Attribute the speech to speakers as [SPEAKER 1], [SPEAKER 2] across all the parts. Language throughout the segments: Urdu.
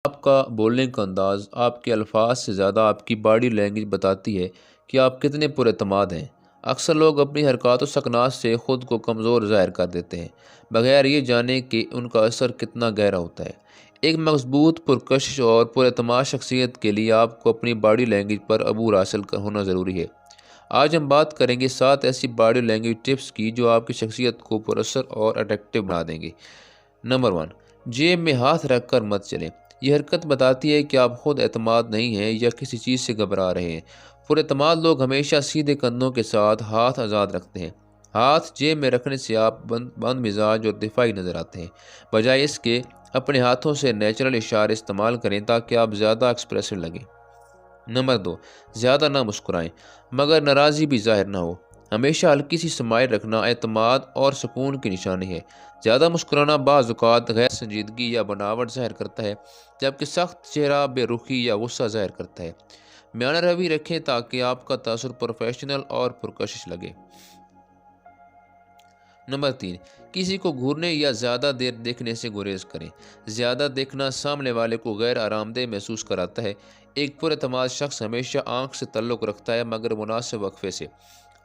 [SPEAKER 1] آپ کا بولنے کا انداز آپ کے الفاظ سے زیادہ آپ کی باڈی لینگویج بتاتی ہے کہ آپ کتنے پر اعتماد ہیں۔ اکثر لوگ اپنی حرکات و سکنات سے خود کو کمزور ظاہر کر دیتے ہیں، بغیر یہ جانے کہ ان کا اثر کتنا گہرا ہوتا ہے۔ ایک مضبوط، پرکشش اور پر اعتماد شخصیت کے لیے آپ کو اپنی باڈی لینگویج پر عبور حاصل ہونا ضروری ہے۔ آج ہم بات کریں گے 7 ایسی باڈی لینگویج ٹپس کی جو آپ کی شخصیت کو پراثر اور اٹریکٹیو بنا دیں گے۔ نمبر 1، جیب میں ہاتھ رکھ کر مت چلیں۔ یہ حرکت بتاتی ہے کہ آپ خود اعتماد نہیں ہیں یا کسی چیز سے گھبرا رہے ہیں۔ پر اعتماد لوگ ہمیشہ سیدھے کندھوں کے ساتھ ہاتھ آزاد رکھتے ہیں۔ ہاتھ جیب میں رکھنے سے آپ بند مزاج اور دفاعی نظر آتے ہیں، بجائے اس کے اپنے ہاتھوں سے نیچرل اشارے استعمال کریں تاکہ آپ زیادہ ایکسپریسو لگیں۔ نمبر 2، زیادہ نہ مسکرائیں مگر ناراضی بھی ظاہر نہ ہو۔ ہمیشہ ہلکی سی سمائل رکھنا اعتماد اور سکون کی نشانی ہے۔ زیادہ مسکرانا بعض اوقات غیر سنجیدگی یا بناوٹ ظاہر کرتا ہے، جبکہ سخت چہرہ بے رخی یا غصہ ظاہر کرتا ہے۔ میانہ روی رکھیں تاکہ آپ کا تاثر پروفیشنل اور پرکشش لگے۔ نمبر 3، کسی کو گھورنے یا زیادہ دیر دیکھنے سے گریز کریں۔ زیادہ دیکھنا سامنے والے کو غیر آرام دہ محسوس کراتا ہے۔ ایک پر اعتماد شخص ہمیشہ آنکھ سے تعلق رکھتا ہے، مگر مناسب وقفے سے۔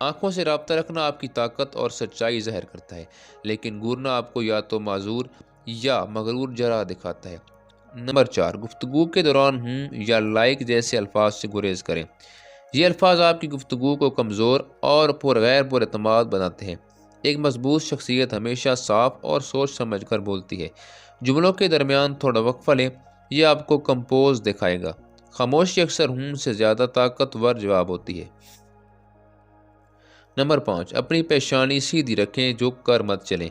[SPEAKER 1] آنکھوں سے رابطہ رکھنا آپ کی طاقت اور سچائی ظاہر کرتا ہے، لیکن گھورنا آپ کو یا تو معذور یا مغرور جرح دکھاتا ہے۔ نمبر 4، گفتگو کے دوران یا لائک جیسے الفاظ سے گریز کریں۔ یہ الفاظ آپ کی گفتگو کو کمزور اور غیر پر اعتماد بناتے ہیں۔ ایک مضبوط شخصیت ہمیشہ صاف اور سوچ سمجھ کر بولتی ہے۔ جملوں کے درمیان تھوڑا وقفہ لیں، یہ آپ کو کمپوز دکھائے گا۔ خاموشی اکثر سے زیادہ طاقتور جواب ہوتی ہے۔ نمبر 5، اپنی پیشانی سیدھی رکھیں، جھک کر مت چلیں۔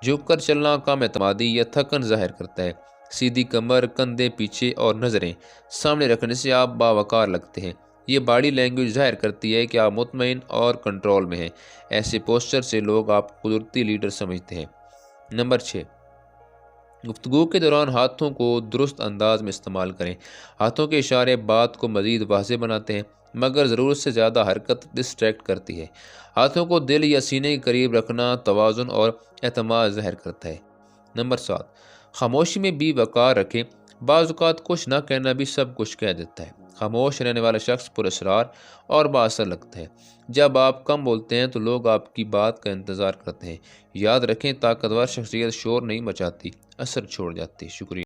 [SPEAKER 1] جھک کر چلنا کم اعتمادی یا تھکن ظاہر کرتا ہے۔ سیدھی کمر، کندھے پیچھے اور نظریں سامنے رکھنے سے آپ باوقار لگتے ہیں۔ یہ باڈی لینگویج ظاہر کرتی ہے کہ آپ مطمئن اور کنٹرول میں ہیں۔ ایسے پوسچر سے لوگ آپ کو قدرتی لیڈر سمجھتے ہیں۔ نمبر 6، گفتگو کے دوران ہاتھوں کو درست انداز میں استعمال کریں۔ ہاتھوں کے اشارے بات کو مزید واضح بناتے ہیں، مگر ضرورت سے زیادہ حرکت ڈسٹریکٹ کرتی ہے۔ ہاتھوں کو دل یا سینے کے قریب رکھنا توازن اور اعتماد ظاہر کرتا ہے۔ نمبر 7، خاموشی میں بھی وقار رکھیں۔ بعض اوقات کچھ نہ کہنا بھی سب کچھ کہہ دیتا ہے۔ خاموش رہنے والا شخص پر اسرار اور بااثر لگتا ہے۔ جب آپ کم بولتے ہیں تو لوگ آپ کی بات کا انتظار کرتے ہیں۔ یاد رکھیں، طاقتور شخصیت شور نہیں مچاتی، اثر چھوڑ جاتی۔ شکریہ۔